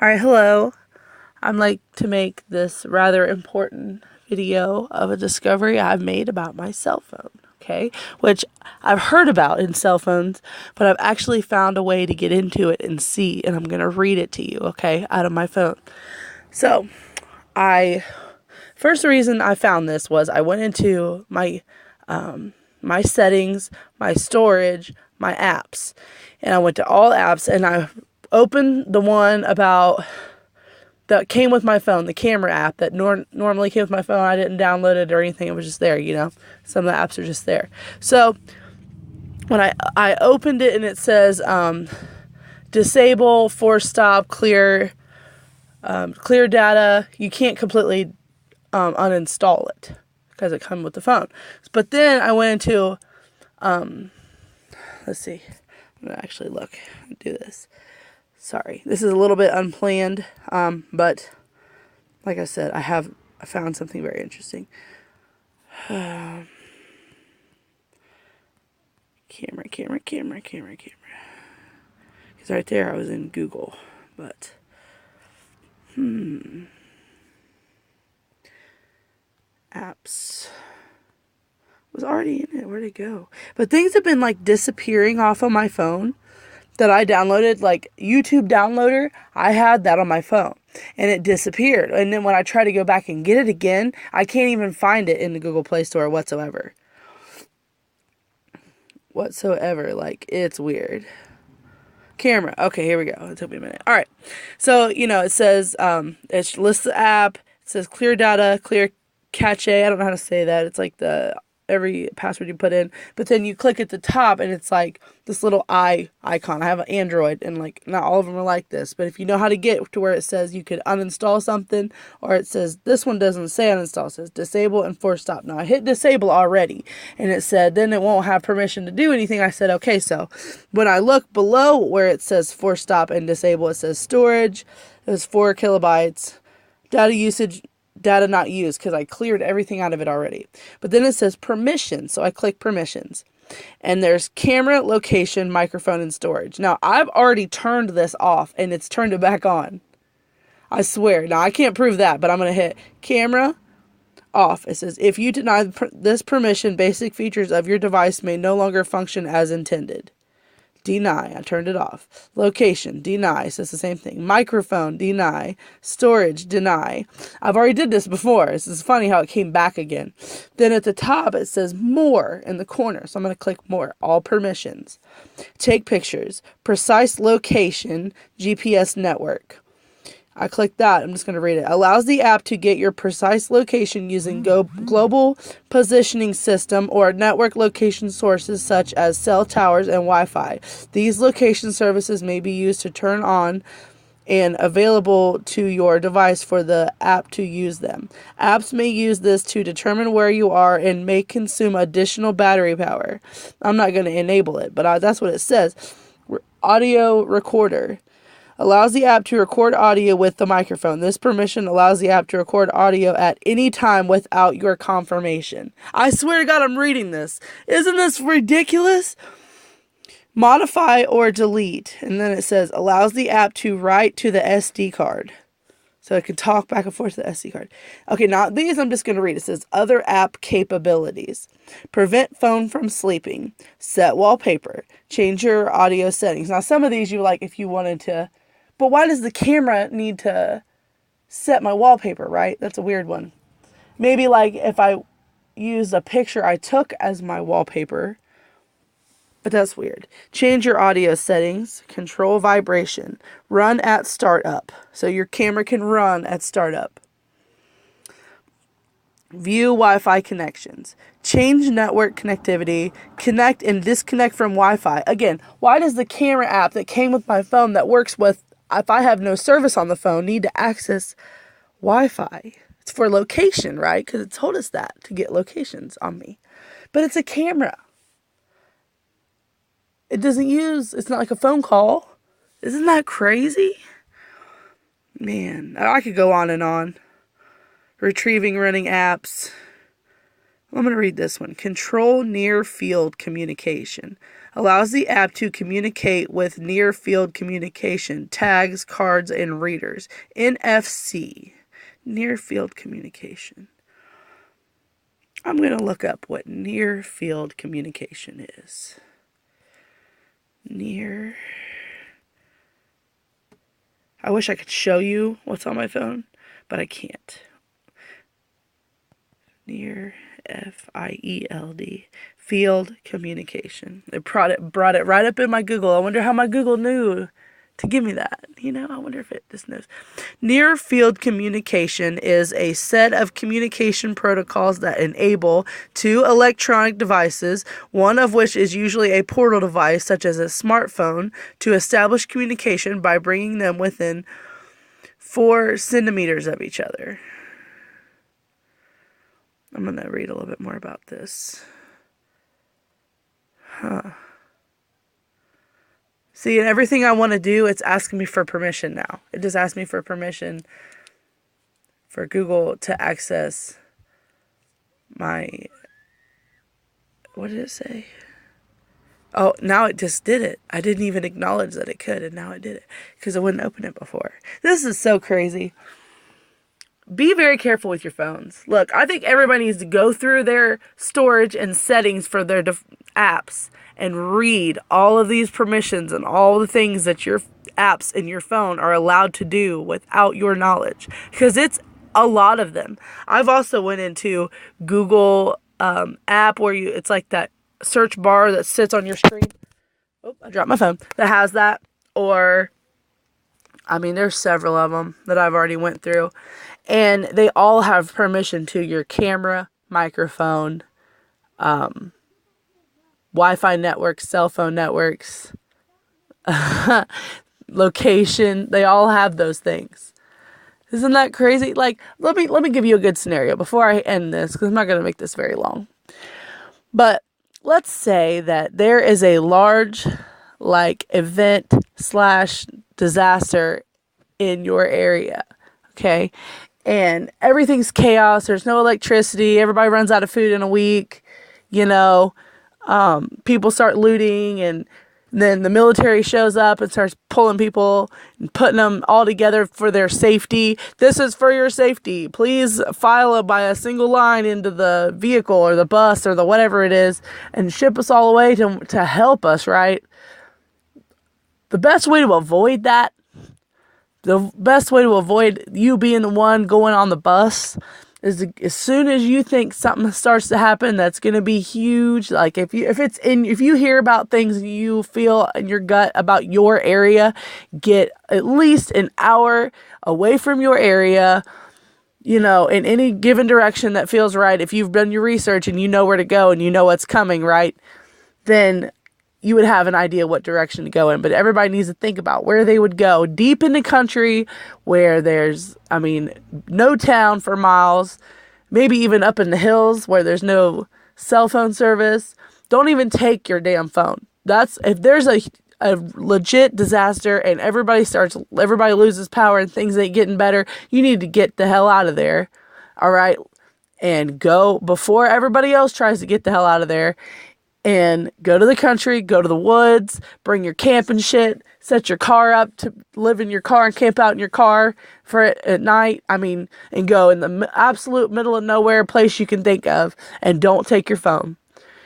Alright, hello. I'd like to make this rather important video of a discovery I've made about my cell phone, okay? Which I've heard about in cell phones, but I've actually found a way to get into it and see, and I'm going to read it to you, okay, out of my phone. So, first reason I found this was I went into my settings, my storage, my apps, and I went to all apps, and I opened the one that came with my phone, the camera app that normally came with my phone. I didn't download it or anything. It was just there, Some of the apps are just there. So when I opened it and it says disable, force stop, clear data, you can't completely uninstall it because it comes with the phone. But then I went into, let's see, I'm going to actually look and do this. Sorry, this is a little bit unplanned, but like I said, I found something very interesting. Camera. Because right there I was in Google, but apps was already in it. Where'd it go? But things have been like disappearing off of my phone that I downloaded, like YouTube downloader. I had that on my phone and it disappeared. And then when I try to go back and get it again, I can't even find it in the Google Play Store whatsoever. Like, it's weird. Camera. Okay, here we go. It took me a minute. All right. So, it says, it lists the app. It says clear data, clear cache. I don't know how to say that. It's like every password you put in, but then you click at the top and it's like this little eye icon. I have an Android and like not all of them are like this, but if you know how to get to where it says you could uninstall something, or it says this one doesn't say uninstall, it says disable and force stop. Now I hit disable already and it said then it won't have permission to do anything. I said okay, so when I look below where it says force stop and disable, it says storage, it was 4 kilobytes, data usage, data not used, because I cleared everything out of it already. But then it says permissions, so I click permissions. And there's camera, location, microphone, and storage. Now, I've already turned this off, and it's turned it back on. I swear. Now, I can't prove that, but I'm going to hit camera, off. It says, if you deny this permission, basic features of your device may no longer function as intended. Deny. I turned it off. Location. Deny. So it's the same thing. Microphone. Deny. Storage. Deny. I've already did this before. This is funny how it came back again. Then at the top it says more in the corner. So I'm going to click more. All permissions. Take pictures. Precise location. GPS network. I click that. I'm just going to read it. Allows the app to get your precise location using global positioning system or network location sources such as cell towers and Wi-Fi. These location services may be used to turn on and available to your device for the app to use them. Apps may use this to determine where you are and may consume additional battery power. I'm not going to enable it, but that's what it says. Audio recorder. Allows the app to record audio with the microphone. This permission allows the app to record audio at any time without your confirmation. I swear to God, I'm reading this. Isn't this ridiculous? Modify or delete. And then it says, allows the app to write to the SD card. So it can talk back and forth to the SD card. Okay, now these I'm just going to read. It says, other app capabilities. Prevent phone from sleeping. Set wallpaper. Change your audio settings. Now some of these you like if you wanted to. But why does the camera need to set my wallpaper, right? That's a weird one. Maybe like if I use a picture I took as my wallpaper. But that's weird. Change your audio settings. Control vibration. Run at startup. So your camera can run at startup. View Wi-Fi connections. Change network connectivity. Connect and disconnect from Wi-Fi. Again, why does the camera app that came with my phone that works with, if I have no service on the phone, need to access Wi-Fi? It's for location, right? Because it told us that to get locations on me. But it's a camera. It's not like a phone call. Isn't that crazy? Man, I could go on and on. Retrieving running apps. I'm going to read this one. Control near field communication. allows the app to communicate with near field communication, tags, cards, and readers. NFC, near field communication. I'm going to look up what near field communication is. I wish I could show you what's on my phone, but I can't. Near FIELD, field communication. It brought it right up in my Google. I wonder how my Google knew to give me that. I wonder if it just knows. Near field communication is a set of communication protocols that enable two electronic devices, one of which is usually a portal device such as a smartphone, to establish communication by bringing them within 4 centimeters of each other. I'm going to read a little bit more about this. See, and everything I want to do, it's asking me for permission now. It just asked me for permission for Google to access my... What did it say? Oh, now it just did it. I didn't even acknowledge that it could, and now it did it because it wouldn't open it before. This is so crazy. Be very careful with your phones. Look, I think everybody needs to go through their storage and settings for their apps and read all of these permissions and all the things that your apps in your phone are allowed to do without your knowledge, because it's a lot of them. I've also went into Google app where it's like that search bar that sits on your screen. Oh, I dropped my phone. That has that. Or, there's several of them that I've already went through. And they all have permission to your camera, microphone, Wi-Fi networks, cell phone networks, location. They all have those things. Isn't that crazy? Like, let me give you a good scenario before I end this, because I'm not going to make this very long. But let's say that there is a large, event / disaster in your area. Okay. And everything's chaos. There's no electricity. Everybody runs out of food in a week. People start looting, and then the military shows up and starts pulling people and putting them all together for their safety. This is for your safety. Please file by a single line into the vehicle or the bus or the whatever it is and ship us all away to help us, right? The best way to avoid that, the best way to avoid you being the one going on the bus, is as soon as you think something starts to happen that's going to be huge, like if you hear about things you feel in your gut about your area, get at least an hour away from your area, in any given direction that feels right. If you've done your research and you know where to go and you know what's coming, right, then you would have an idea what direction to go in. But everybody needs to think about where they would go deep in the country where there's, no town for miles, maybe even up in the hills where there's no cell phone service. Don't even take your damn phone. If there's a legit disaster and everybody loses power and things ain't getting better, you need to get the hell out of there. All right. And go before everybody else tries to get the hell out of there. And go to the country, go to the woods, bring your camping shit, set your car up to live in your car and camp out in your car for it at night. And go in the absolute middle of nowhere place you can think of, and don't take your phone.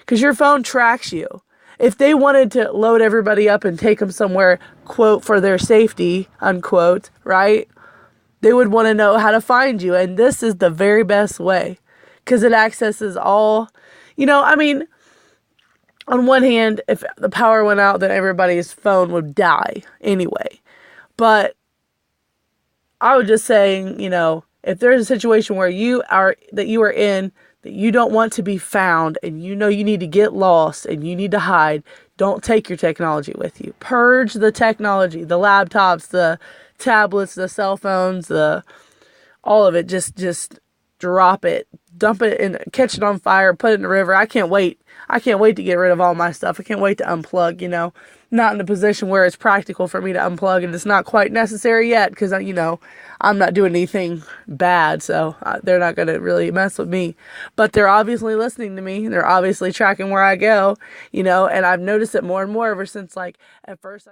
Because your phone tracks you. If they wanted to load everybody up and take them somewhere, quote, for their safety, unquote, right? They would want to know how to find you. And this is the very best way. Because it accesses all, on one hand, if the power went out, then everybody's phone would die anyway. But I would just say, if there's a situation where you are in, that you don't want to be found, and you need to get lost and you need to hide, don't take your technology with you. Purge the technology, the laptops, the tablets, the cell phones, all of it. Just drop it, dump it, and catch it on fire, put it in the river. I can't wait. I can't wait to get rid of all my stuff. I can't wait to unplug, not in a position where it's practical for me to unplug, and it's not quite necessary yet because, I'm not doing anything bad, so they're not going to really mess with me. But they're obviously listening to me. They're obviously tracking where I go, and I've noticed it more and more ever since, like, at first